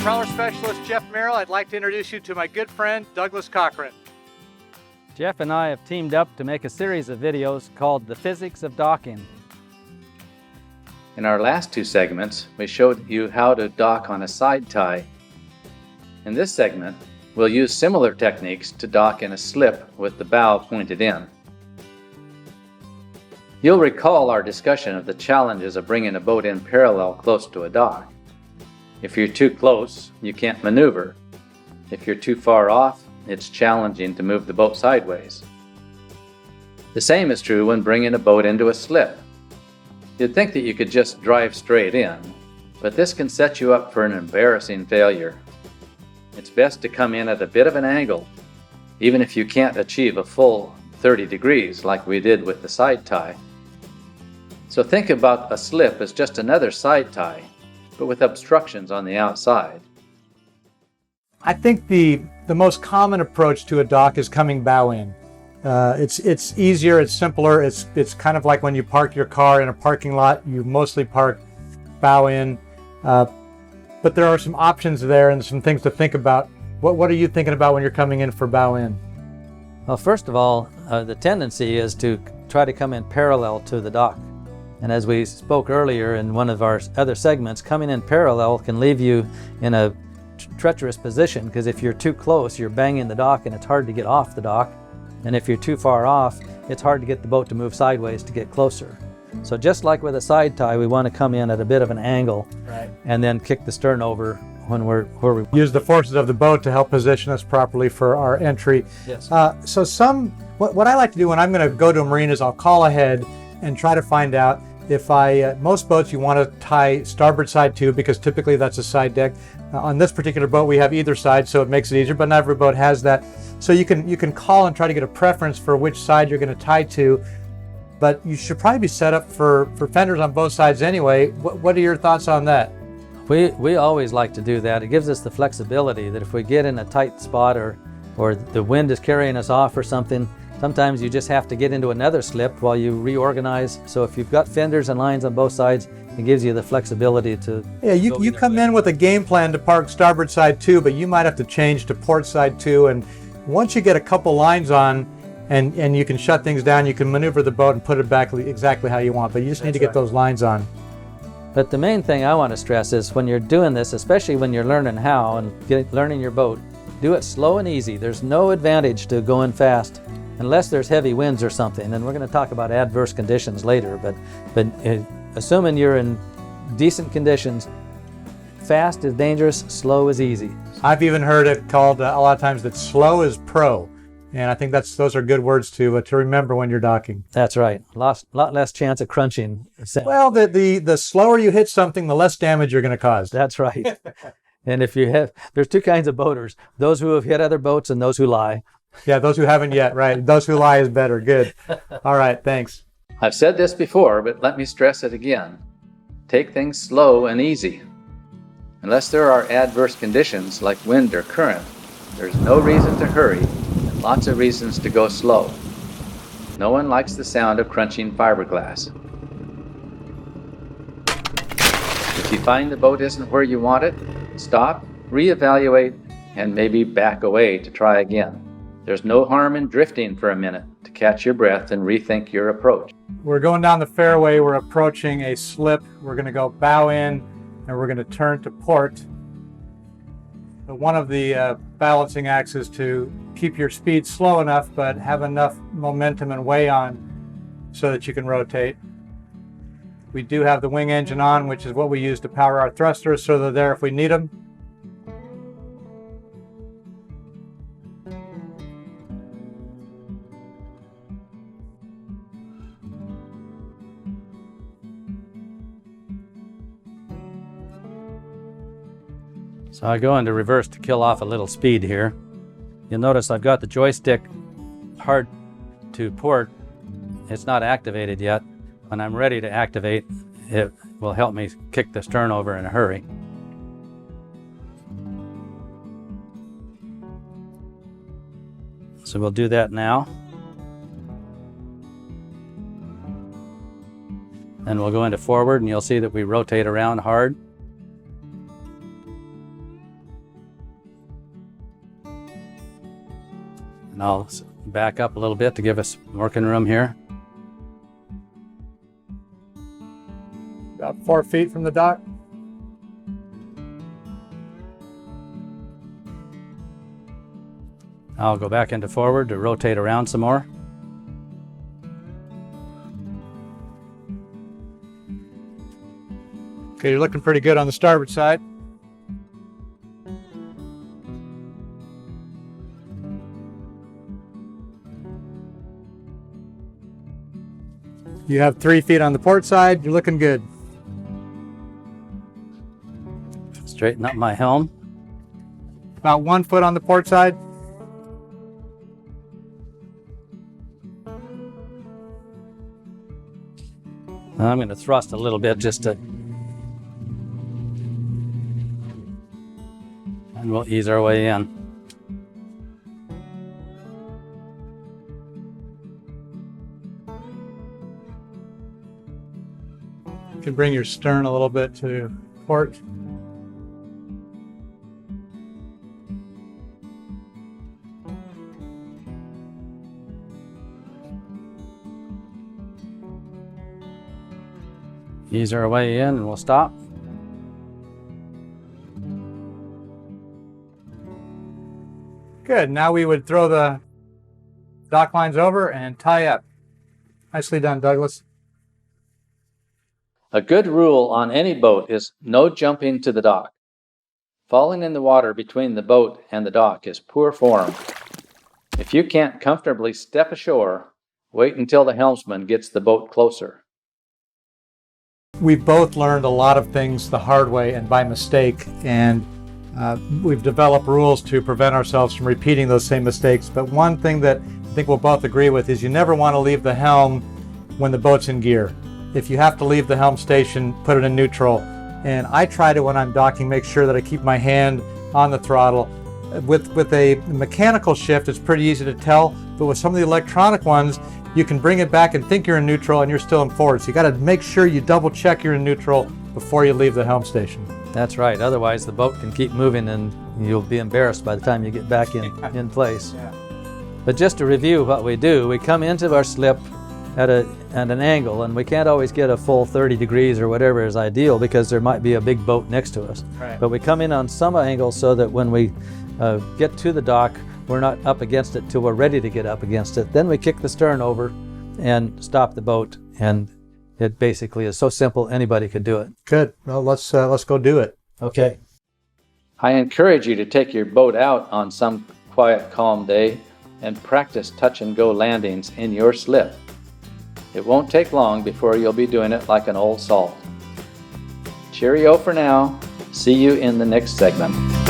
Propeller Specialist Jeff Merrill. I'd like to introduce you to my good friend, Douglas Cochrane. Jeff and I have teamed up to make a series of videos called The Physics of Docking. In our last two segments, we showed you how to dock on a side tie. In this segment, we'll use similar techniques to dock in a slip with the bow pointed in. You'll recall our discussion of the challenges of bringing a boat in parallel close to a dock. If you're too close, you can't maneuver. If you're too far off, it's challenging to move the boat sideways. The same is true when bringing a boat into a slip. You'd think that you could just drive straight in, but this can set you up for an embarrassing failure. It's best to come in at a bit of an angle, even if you can't achieve a full 30 degrees like we did with the side tie. So think about a slip as just another side tie, but with obstructions on the outside. I think the most common approach to a dock is coming bow in. It's easier, it's simpler, it's kind of like when you park your car in a parking lot, you mostly park bow in. But there are some options there and some things to think about. What are you thinking about when you're coming in for bow in? Well, first of all, the tendency is to try to come in parallel to the dock. And as we spoke earlier in one of our other segments, coming in parallel can leave you in a treacherous position, because if you're too close, you're banging the dock and it's hard to get off the dock. And if you're too far off, it's hard to get the boat to move sideways to get closer. So just like with a side tie, we want to come in at a bit of an angle, right, and then kick the stern over when where we use the forces of the boat to help position us properly for our entry. Yes. So what I like to do when I'm going to go to a marina is I'll call ahead and try to find out if most boats you want to tie starboard side to, because typically that's a side deck. On this particular boat we have either side, so it makes it easier, but not every boat has that. So you can call and try to get a preference for which side you're going to tie to, but you should probably be set up for fenders on both sides anyway. What are your thoughts on that? We always like to do that. It gives us the flexibility that if we get in a tight spot or the wind is carrying us off or something, sometimes you just have to get into another slip while you reorganize. So if you've got fenders and lines on both sides, it gives you the flexibility to... Yeah, you come in with a game plan to park starboard side too, but you might have to change to port side too. And once you get a couple lines on and you can shut things down, you can maneuver the boat and put it back exactly how you want, but you just need to get those lines on. But the main thing I want to stress is when you're doing this, especially when you're learning how and learning your boat, do it slow and easy. There's no advantage to going fast unless there's heavy winds or something, and we're going to talk about adverse conditions later, but assuming you're in decent conditions, fast is dangerous, slow is easy. I've even heard it called a lot of times that slow is pro, and I think those are good words to remember when you're docking. That's right. Lot less chance of crunching. Well, the slower you hit something, the less damage you're going to cause. That's right. And there's two kinds of boaters: those who have hit other boats and those who lie. Yeah, those who haven't yet, right? Those who lie is better. Good. All right, thanks. I've said this before, but let me stress it again. Take things slow and easy. Unless there are adverse conditions like wind or current, there's no reason to hurry and lots of reasons to go slow. No one likes the sound of crunching fiberglass. If you find the boat isn't where you want it, stop, reevaluate, and maybe back away to try again. There's no harm in drifting for a minute to catch your breath and rethink your approach. We're going down the fairway, we're approaching a slip, we're going to go bow in, and we're going to turn to port. So one of the balancing acts is to keep your speed slow enough, but have enough momentum and way on so that you can rotate. We do have the wing engine on, which is what we use to power our thrusters, so they're there if we need them. So I go into reverse to kill off a little speed here. You'll notice I've got the joystick hard to port. It's not activated yet. When I'm ready to activate, it will help me kick the stern over in a hurry. So we'll do that now. And we'll go into forward, and you'll see that we rotate around hard. And I'll back up a little bit to give us working room here. About 4 feet from the dock. I'll go back into forward to rotate around some more. Okay, you're looking pretty good on the starboard side. You have 3 feet on the port side. You're looking good. Straighten up my helm. About 1 foot on the port side. I'm going to thrust a little bit just to, and we'll ease our way in. You can bring your stern a little bit to port. Ease our way in and we'll stop. Good. Now we would throw the dock lines over and tie up. Nicely done, Douglas. A good rule on any boat is no jumping to the dock. Falling in the water between the boat and the dock is poor form. If you can't comfortably step ashore, wait until the helmsman gets the boat closer. We've both learned a lot of things the hard way and by mistake, and we've developed rules to prevent ourselves from repeating those same mistakes. But one thing that I think we'll both agree with is you never want to leave the helm when the boat's in gear. If you have to leave the helm station, put it in neutral. And I try to, when I'm docking, make sure that I keep my hand on the throttle. With a mechanical shift, it's pretty easy to tell, but with some of the electronic ones, you can bring it back and think you're in neutral and you're still in forward. So you got to make sure you double check you're in neutral before you leave the helm station. That's right. Otherwise, the boat can keep moving and you'll be embarrassed by the time you get back in place. Yeah. But just to review what we do, we come into our slip at an angle, and we can't always get a full 30 degrees or whatever is ideal because there might be a big boat next to us. Right. But we come in on some angle so that when we get to the dock, we're not up against it till we're ready to get up against it. Then we kick the stern over and stop the boat, and it basically is so simple anybody could do it. Good. Well, let's go do it. Okay. I encourage you to take your boat out on some quiet, calm day and practice touch-and-go landings in your slip. It won't take long before you'll be doing it like an old salt. Cheerio for now. See you in the next segment.